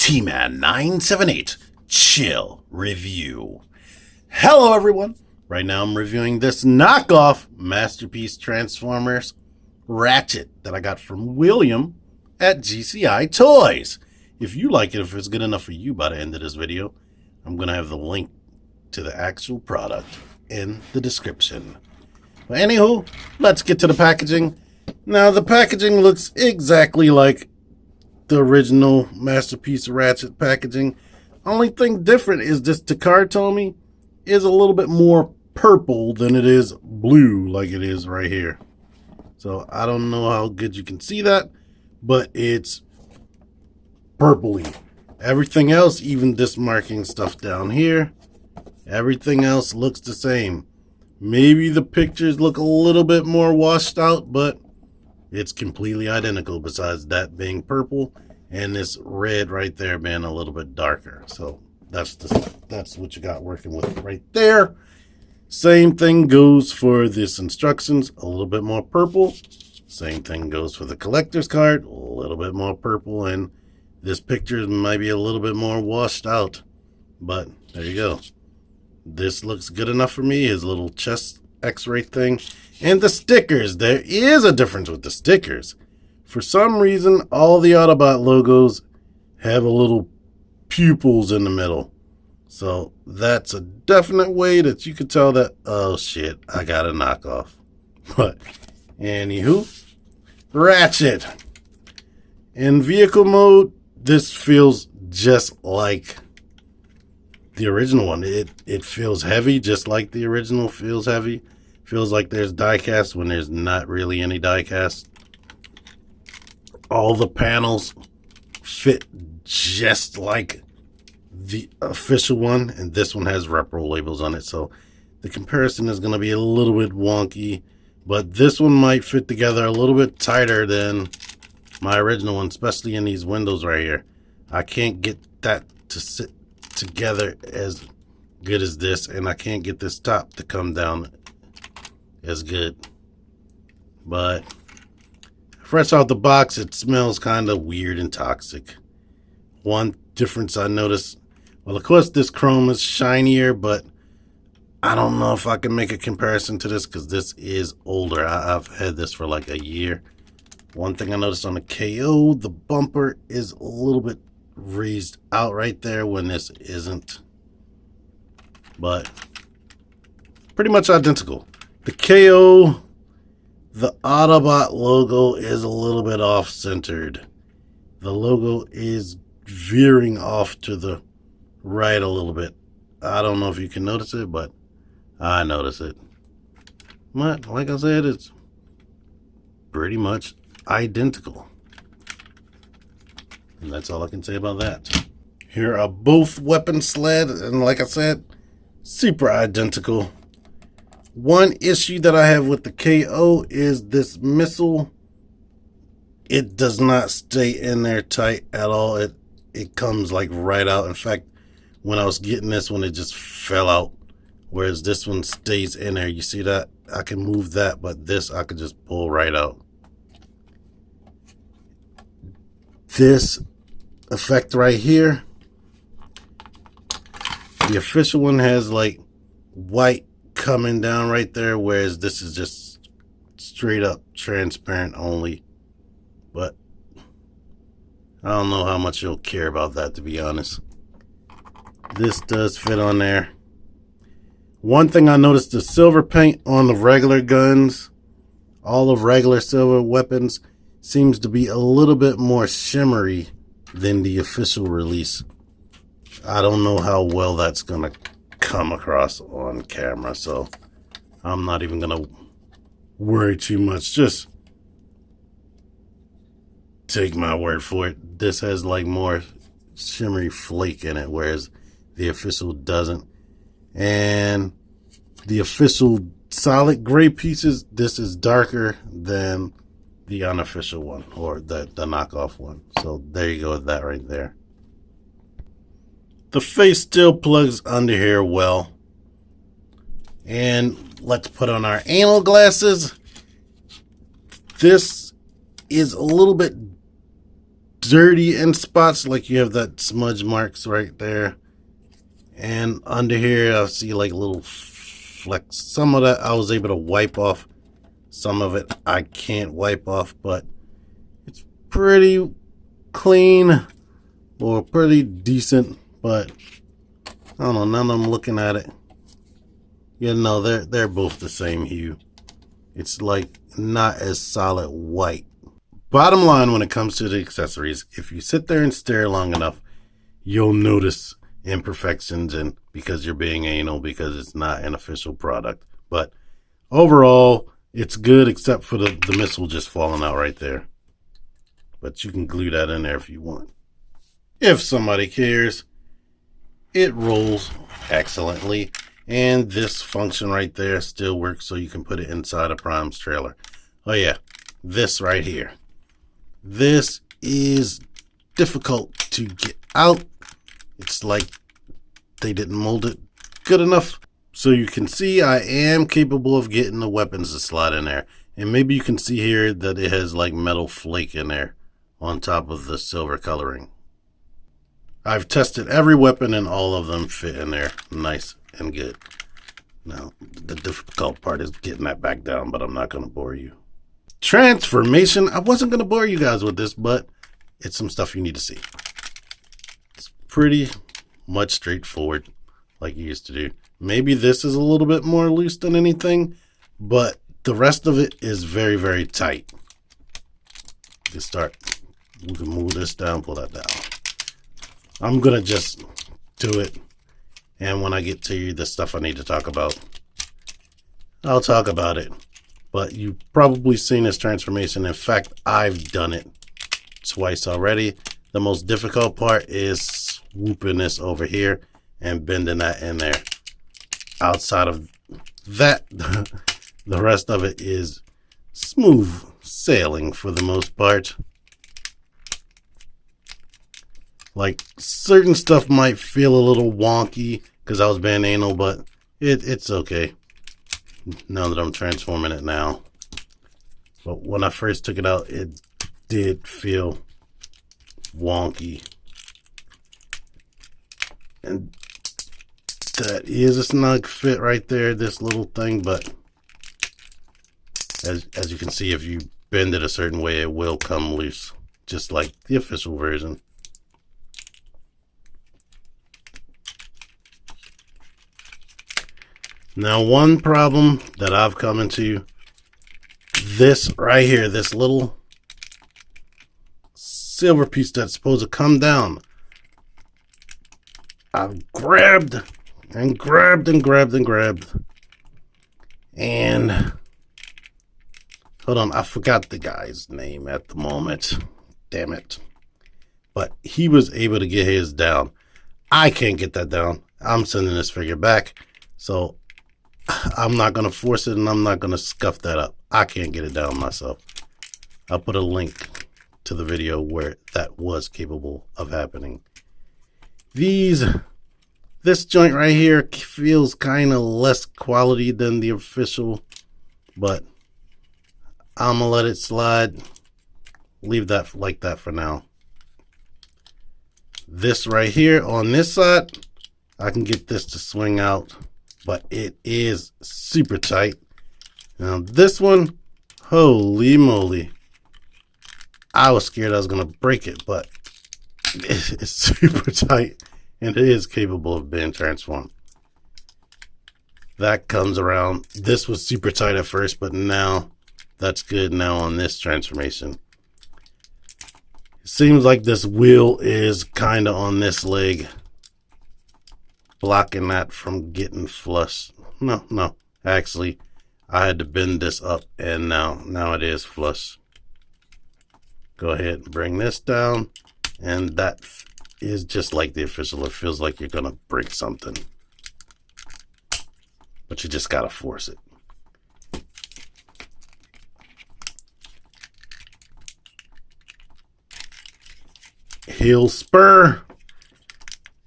TMan978 CHILL review. Hello everyone. Right now I'm reviewing this knockoff Masterpiece Transformers Ratchet that I got from William at GCI Toys. If you like it, if it's good enough for you by the end of this video, I'm going to have the link to the actual product in the description. But anywho, let's get to the packaging. Now the packaging looks exactly like the original Masterpiece Ratchet packaging. Only thing different is this Takatomi is a little bit more purple than it is blue like it is right here. So I don't know how good you can see that, but it's purpley. Everything else, even this marking stuff down here, everything else looks the same. Maybe the pictures look a little bit more washed out, but it's completely identical besides that being purple and this red right there being a little bit darker. So that's what you got working with right there. Same thing goes for this instructions, a little bit more purple. Same thing goes for the collector's card, a little bit more purple, and this picture might be a little bit more washed out. But there you go. This looks good enough for me. His little chest x-ray thing. And the stickers. There is a difference with the stickers. For some reason, all the Autobot logos have a little pupils in the middle. So that's a definite way that you could tell that, oh shit, I got a knockoff. But anywho, Ratchet. In vehicle mode, this feels just like the original one. It feels heavy, just like the original feels heavy. Feels like there's die cast when there's not really any die cast. All the panels fit just like the official one, and this one has repro labels on it, so the comparison is going to be a little bit wonky, but this one might fit together a little bit tighter than my original one, especially in these windows right here. I can't get that to sit together as good as this, and I can't get this top to come down as good. But fresh out the box, it smells kind of weird and toxic. One difference I noticed, well, of course this chrome is shinier, but I don't know if I can make a comparison to this because this is older. I've had this for like a year. One thing I noticed on the KO, the bumper is a little bit raised out right there when this isn't. But pretty much identical. The KO, the Autobot logo is a little bit off-centered. The logo is veering off to the right a little bit. I don't know if you can notice it, but I notice it. But like I said, it's pretty much identical. And that's all I can say about that. Here are both weapon sled, and like I said, super identical. One issue that I have with the KO is this missile. It does not stay in there tight at all. It comes like right out. In fact, when I was getting this one, it just fell out. Whereas this one stays in there. You see that? I can move that, but this I could just pull right out. This effect right here, the official one has like white coming down right there, whereas this is just straight up transparent only. But I don't know how much you'll care about that, to be honest. This does fit on there. One thing I noticed, the silver paint on the regular guns, all of regular silver weapons, seems to be a little bit more shimmery than the official release. I don't know how well that's gonna come across on camera, so I'm not even gonna worry too much. Just take my word for it. This has like more shimmery flake in it, whereas the official doesn't. And the official solid gray pieces, this is darker than the unofficial one, or the knockoff one. So there you go with that right there. The face still plugs under here well. And let's put on our anal glasses. This is a little bit dirty in spots, like you have that smudge marks right there. And under here, I see like little flecks. Some of that I was able to wipe off. Some of it I can't wipe off, but it's pretty clean or pretty decent. But I don't know, now that I'm looking at it, you know, they're both the same hue. It's like not as solid white. Bottom line, when it comes to the accessories, if you sit there and stare long enough, you'll notice imperfections, and because you're being anal, because it's not an official product. But overall, it's good, except for the missile just falling out right there. But you can glue that in there if you want. If somebody cares, it rolls excellently. And this function right there still works, so you can put it inside a Prime's trailer. Oh yeah, this right here. This is difficult to get out. It's like they didn't mold it good enough. So you can see I am capable of getting the weapons to slide in there. And maybe you can see here that it has like metal flake in there on top of the silver coloring. I've tested every weapon and all of them fit in there nice and good. Now, the difficult part is getting that back down, but I'm not going to bore you. Transformation. I wasn't going to bore you guys with this, but it's some stuff you need to see. It's pretty much straightforward like you used to do. Maybe this is a little bit more loose than anything, but the rest of it is very, very tight. You can move this down, pull that down. I'm going to just do it. And when I get to the stuff I need to talk about, I'll talk about it. But you've probably seen this transformation. In fact, I've done it twice already. The most difficult part is swooping this over here and bending that in there. Outside of that, the rest of it is smooth sailing for the most part. Like, certain stuff might feel a little wonky because I was being anal, but it's okay now that I'm transforming it now. But when I first took it out, it did feel wonky. And that is a snug fit right there, this little thing, but as you can see, if you bend it a certain way, it will come loose, just like the official version. Now, one problem that I've come into, this right here, this little silver piece that's supposed to come down, I've grabbed and grabbed and grabbed and grabbed. And hold on, I forgot the guy's name at the moment. Damn it. But he was able to get his down. I can't get that down. I'm sending this figure back. So I'm not going to force it, and I'm not going to scuff that up. I can't get it down myself. I'll put a link to the video where that was capable of happening. This joint right here feels kind of less quality than the official, but I'm going to let it slide. Leave that like that for now. This right here on this side, I can get this to swing out, but it is super tight. Now this one, holy moly. I was scared I was going to break it, but it's super tight and it is capable of being transformed. That comes around. This was super tight at first, but now that's good now on this transformation. It seems like this wheel is kind of on this leg, blocking that from getting flush. No, actually, I had to bend this up, and now it is flush. Go ahead and bring this down, and that is just like the official. It feels like you're gonna break something, but you just gotta force it. Heel spur.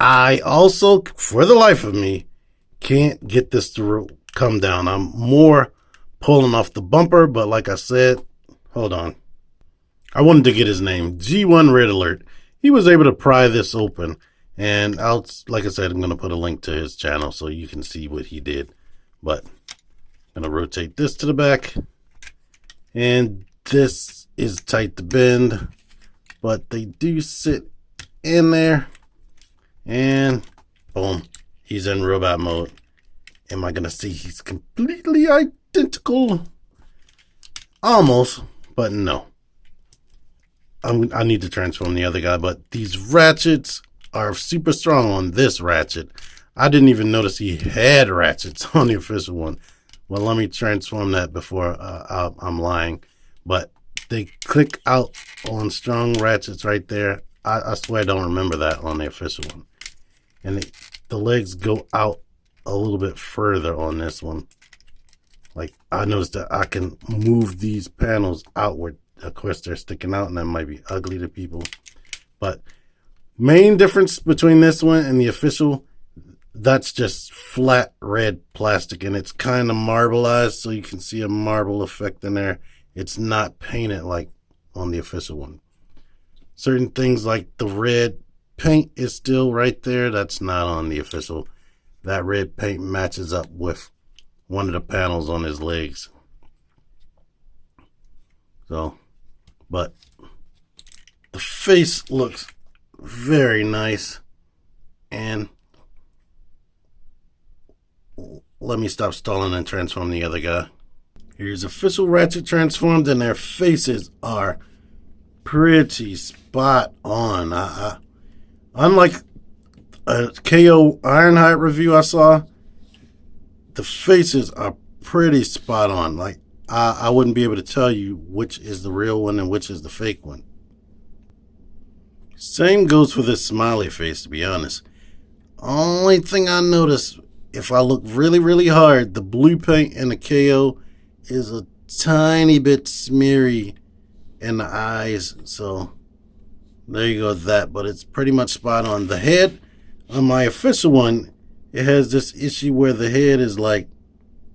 I also, for the life of me, can't get this to come down. I'm more pulling off the bumper, but like I said, hold on. I wanted to get his name, G1 Red Alert. He was able to pry this open, and like I said, I'm going to put a link to his channel so you can see what he did. But I'm going to rotate this to the back, and this is tight to bend, but they do sit in there, and boom, he's in robot mode. Am I going to see he's completely identical? Almost, but no. I need to transform the other guy, but these ratchets are super strong on this ratchet. I didn't even notice he had ratchets on the official one. Well, let me transform that before I'm lying. But they click out on strong ratchets right there. I swear I don't remember that on the official one. And the legs go out a little bit further on this one. Like, I noticed that I can move these panels outward. Of course, they're sticking out, and that might be ugly to people. But main difference between this one and the official, that's just flat red plastic, and it's kind of marbleized, so you can see a marble effect in there. It's not painted like on the official one. Certain things like the red paint is still right there. That's not on the official. That red paint matches up with one of the panels on his legs. So, but the face looks very nice. And let me stop stalling and transform the other guy. Here's official Ratchet transformed, and their faces are pretty spot on. Unlike a KO Ironhide review I saw, the faces are pretty spot on. Like, I wouldn't be able to tell you which is the real one and which is the fake one. Same goes for this smiley face, to be honest. Only thing I notice, if I look really, really hard, the blue paint in the KO is a tiny bit smeary in the eyes. So there you go with that, but it's pretty much spot on. The head on my official one, it has this issue where the head is like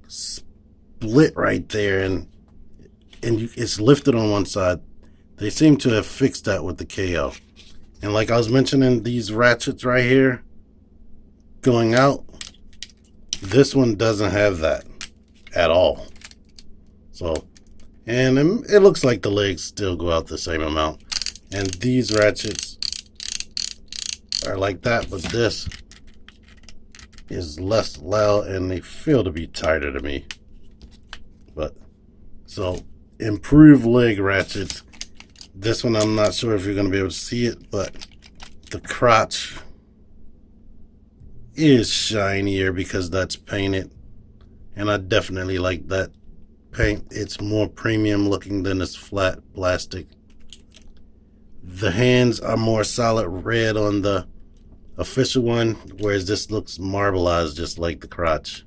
split right there, and it's lifted on one side. They seem to have fixed that with the KO. And like I was mentioning, these ratchets right here going out, this one doesn't have that at all. So, and it looks like the legs still go out the same amount. And these ratchets are like that, but this is less loud and they feel to be tighter to me. But so improved leg ratchets. This one I'm not sure if you're going to be able to see it, but the crotch is shinier because that's painted, and I definitely like that paint. It's more premium looking than this flat plastic. The hands are more solid red on the official one, whereas this looks marbleized just like the crotch.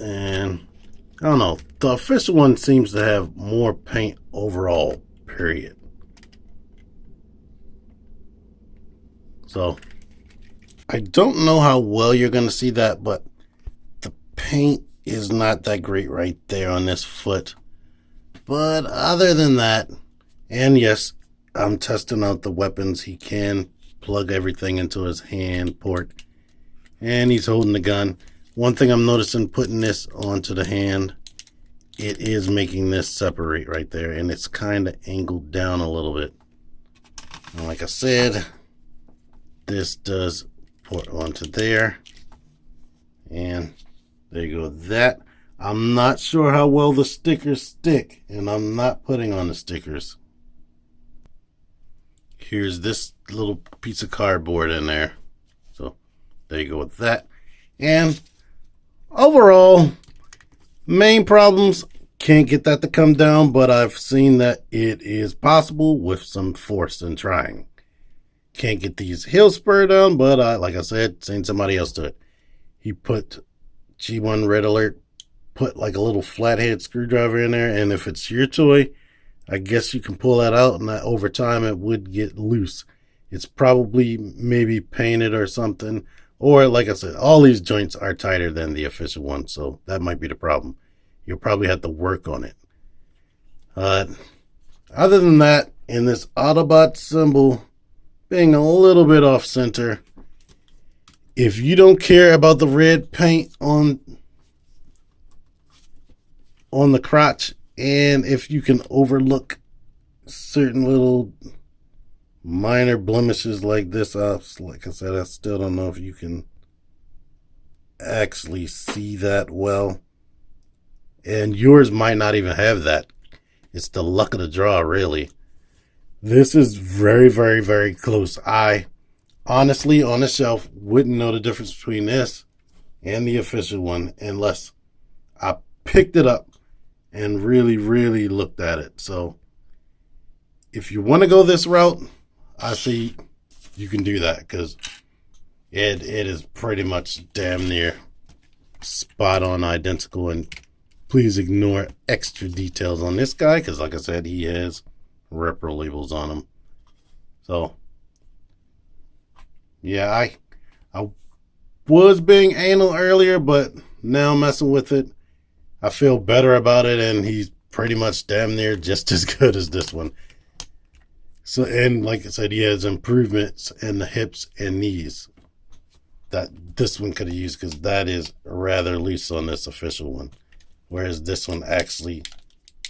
And I don't know, the official one seems to have more paint overall, period. So I don't know how well you're going to see that, but the paint is not that great right there on this foot. But other than that, and yes, I'm testing out the weapons. He can plug everything into his hand port, and he's holding the gun. One thing I'm noticing putting this onto the hand, it is making this separate right there, and it's kind of angled down a little bit. And like I said, this does port onto there, and there you go. That, I'm not sure how well the stickers stick, and I'm not putting on the stickers. Here's this little piece of cardboard in there. So there you go with that. And overall, main problems, can't get that to come down, but I've seen that it is possible with some force and trying. Can't get these heel spur down, but like I said, seen somebody else do it. He put G1 Red Alert, put like a little flathead screwdriver in there, and if it's your toy, I guess you can pull that out, and that over time it would get loose. It's probably maybe painted or something, or like I said, all these joints are tighter than the official one, so that might be the problem. you'll probably have to work on it. Other than that, in this Autobot symbol being a little bit off center, if you don't care about the red paint on the crotch, and if you can overlook certain little minor blemishes like this, like I said, I still don't know if you can actually see that well, and yours might not even have that. It's the luck of the draw, really. This is very, very, very close. I honestly, on the shelf, wouldn't know the difference between this and the official one unless I picked it up and really, really looked at it. So if you want to go this route, I see you can do that, because it is pretty much damn near spot on identical. And please ignore extra details on this guy, because like I said, he has repro labels on him. So yeah, I was being anal earlier, but now messing with it, I feel better about it, and he's pretty much damn near just as good as this one. So, and like I said, he has improvements in the hips and knees that this one could have used, because that is rather loose on this official one, whereas this one actually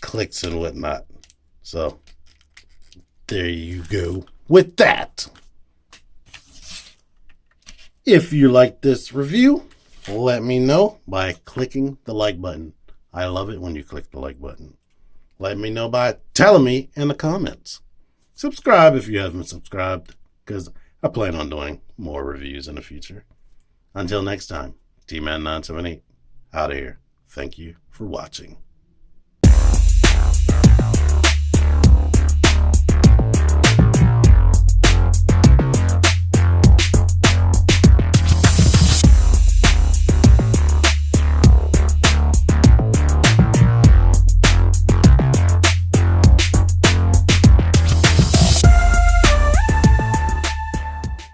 clicks and whatnot. So there you go with that. If you like this review, let me know by clicking the like button. I love it when you click the like button. Let me know by telling me in the comments. Subscribe if you haven't subscribed, because I plan on doing more reviews in the future. Until next time, TMan978 out of here. Thank you for watching.